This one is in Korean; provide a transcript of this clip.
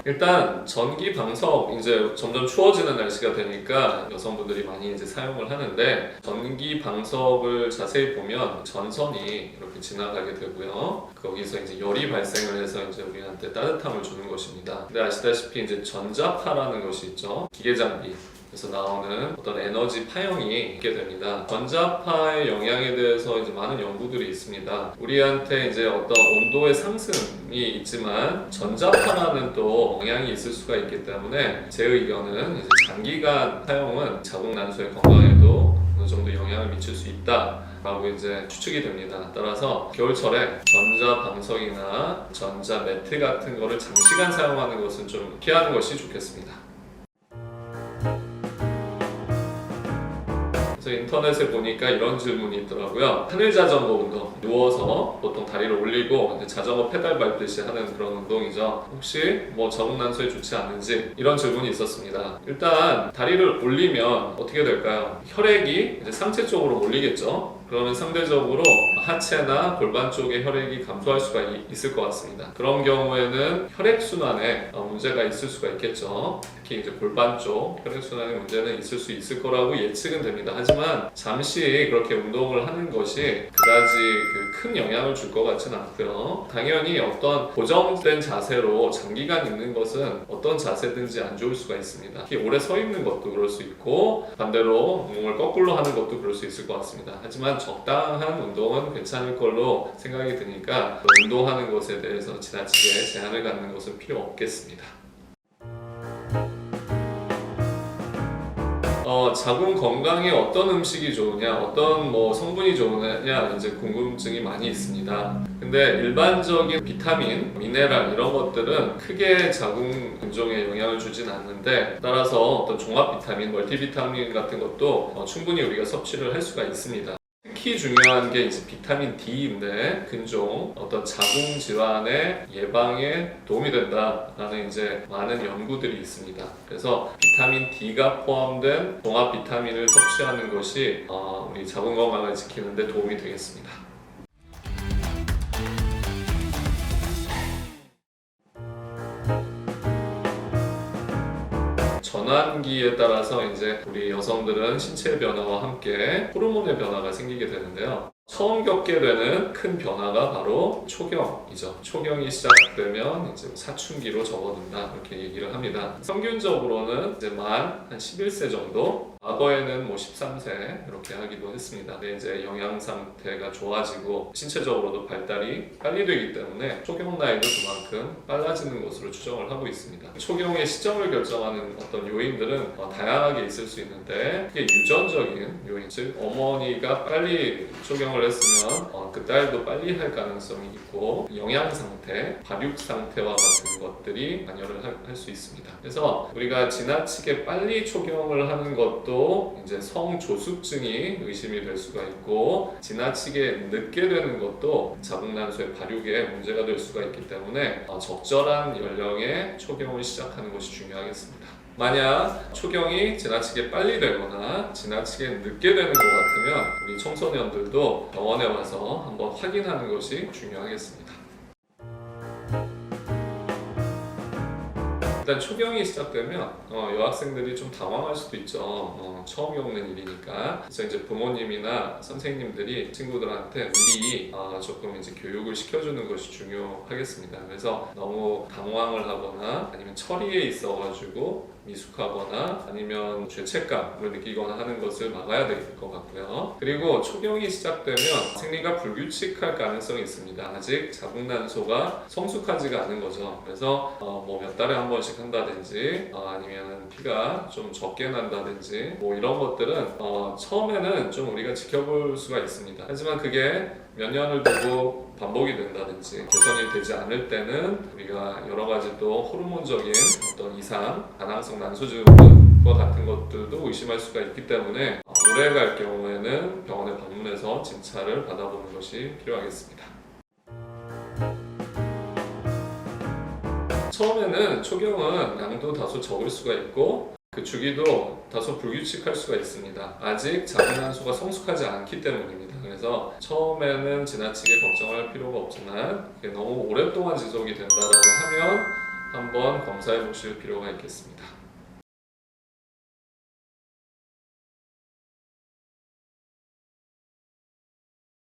일단 전기 방석 이제 점점 추워지는 날씨가 되니까 여성분들이 많이 이제 사용을 하는데 전기 방석을 자세히 보면 전선이 이렇게 지나가게 되고요. 거기서 이제 열이 발생을 해서 이제 우리한테 따뜻함을 주는 것입니다. 근데 아시다시피 이제 전자파라는 것이 있죠. 기계 장비. 그래서 나오는 어떤 에너지 파형이 있게 됩니다. 전자파의 영향에 대해서 이제 많은 연구들이 있습니다. 우리한테 이제 어떤 온도의 상승이 있지만 전자파라는 또 영향이 있을 수가 있기 때문에 제 의견은 이제 장기간 사용은 자궁 난소의 건강에도 어느 정도 영향을 미칠 수 있다. 라고 이제 추측이 됩니다. 따라서 겨울철에 전자 방석이나 전자 매트 같은 거를 장시간 사용하는 것은 좀 피하는 것이 좋겠습니다. 그래서 인터넷에 보니까 이런 질문이 있더라고요. 하늘 자전거 운동. 누워서 보통 다리를 올리고 자전거 페달 밟듯이 하는 그런 운동이죠. 혹시 뭐 자궁 난소에 좋지 않은지 이런 질문이 있었습니다. 일단 다리를 올리면 어떻게 될까요? 혈액이 이제 상체 쪽으로 몰리겠죠. 그러면 상대적으로 하체나 골반 쪽의 혈액이 감소할 수가 있을 것 같습니다. 그런 경우에는 혈액순환에 문제가 있을 수가 있겠죠. 특히 이제 골반 쪽 혈액순환에 문제는 있을 수 있을 거라고 예측은 됩니다. 하지만 잠시 그렇게 운동을 하는 것이 그다지 큰 영향을 줄 것 같지는 않고요. 당연히 어떤 고정된 자세로 장기간 있는 것은 어떤 자세든지 안 좋을 수가 있습니다. 특히 오래 서 있는 것도 그럴 수 있고 반대로 몸을 거꾸로 하는 것도 그럴 수 있을 것 같습니다. 하지만 적당한 운동은 괜찮을 걸로 생각이 드니까 운동하는 것에 대해서 지나치게 제한을 갖는 것은 필요 없겠습니다. 자궁 건강에 어떤 음식이 좋으냐, 어떤 성분이 좋으냐 이제 궁금증이 많이 있습니다. 근데 일반적인 비타민, 미네랄 이런 것들은 크게 자궁 근종에 영향을 주진 않는데 따라서 어떤 종합 비타민, 멀티비타민 같은 것도 충분히 우리가 섭취를 할 수가 있습니다. 특히 중요한 게 이제 비타민 D인데 근종 어떤 자궁 질환의 예방에 도움이 된다라는 이제 많은 연구들이 있습니다. 그래서 비타민 D가 포함된 종합 비타민을 섭취하는 것이 우리 자궁 건강을 지키는 데 도움이 되겠습니다. 전환기에 따라서 이제 우리 여성들은 신체 변화와 함께 호르몬의 변화가 생기게 되는데요. 처음 겪게 되는 큰 변화가 바로 초경이죠. 초경이 시작되면 이제 사춘기로 접어든다 이렇게 얘기를 합니다. 평균적으로는 이제 만 한 11세 정도, 과거에는 13세 이렇게 하기도 했습니다. 근데 이제 영양 상태가 좋아지고 신체적으로도 발달이 빨리 되기 때문에 초경 나이도 그만큼 빨라지는 것으로 추정을 하고 있습니다. 초경의 시점을 결정하는 어떤 요인들은 다양하게 있을 수 있는데 그게 유전적인 요인, 즉 어머니가 빨리 초경을 했으면 그 딸도 빨리 할 가능성이 있고 영양 상태, 발육 상태와 같은 것들이 관여를 할 수 있습니다. 그래서 우리가 지나치게 빨리 초경을 하는 것도 이제 성조숙증이 의심이 될 수가 있고 지나치게 늦게 되는 것도 자궁 난소의 발육에 문제가 될 수가 있기 때문에 적절한 연령에 초경을 시작하는 것이 중요하겠습니다. 만약 초경이 지나치게 빨리 되거나 지나치게 늦게 되는 것 같으면 우리 청소년들도 병원에 와서 한번 확인하는 것이 중요하겠습니다. 일단 초경이 시작되면 여학생들이 좀 당황할 수도 있죠. 처음 겪는 일이니까. 그래서 이제 부모님이나 선생님들이 친구들한테 미리 조금 이제 교육을 시켜주는 것이 중요하겠습니다. 그래서 너무 당황을 하거나 아니면 처리에 있어가지고 미숙하거나 아니면 죄책감을 느끼거나 하는 것을 막아야 될 것 같고요. 그리고 초경이 시작되면 생리가 불규칙할 가능성이 있습니다. 아직 자궁 난소가 성숙하지가 않은 거죠. 그래서 몇 달에 한 번씩 한다든지 아니면 피가 좀 적게 난다든지 이런 것들은 처음에는 좀 우리가 지켜볼 수가 있습니다. 하지만 그게 몇 년을 두고 반복이 된다든지 개선이 되지 않을 때는 우리가 여러 가지 또 호르몬적인 어떤 이상, 다낭성 난소증후군과 같은 것들도 의심할 수가 있기 때문에 오래 갈 경우에는 병원에 방문해서 진찰을 받아보는 것이 필요하겠습니다. 처음에는 초경은 양도 다소 적을 수가 있고 그 주기도 다소 불규칙할 수가 있습니다. 아직 자궁 난소가 성숙하지 않기 때문입니다. 그래서 처음에는 지나치게 걱정할 필요가 없지만 그게 너무 오랫동안 지속이 된다라고 하면 한번 검사해 보실 필요가 있겠습니다.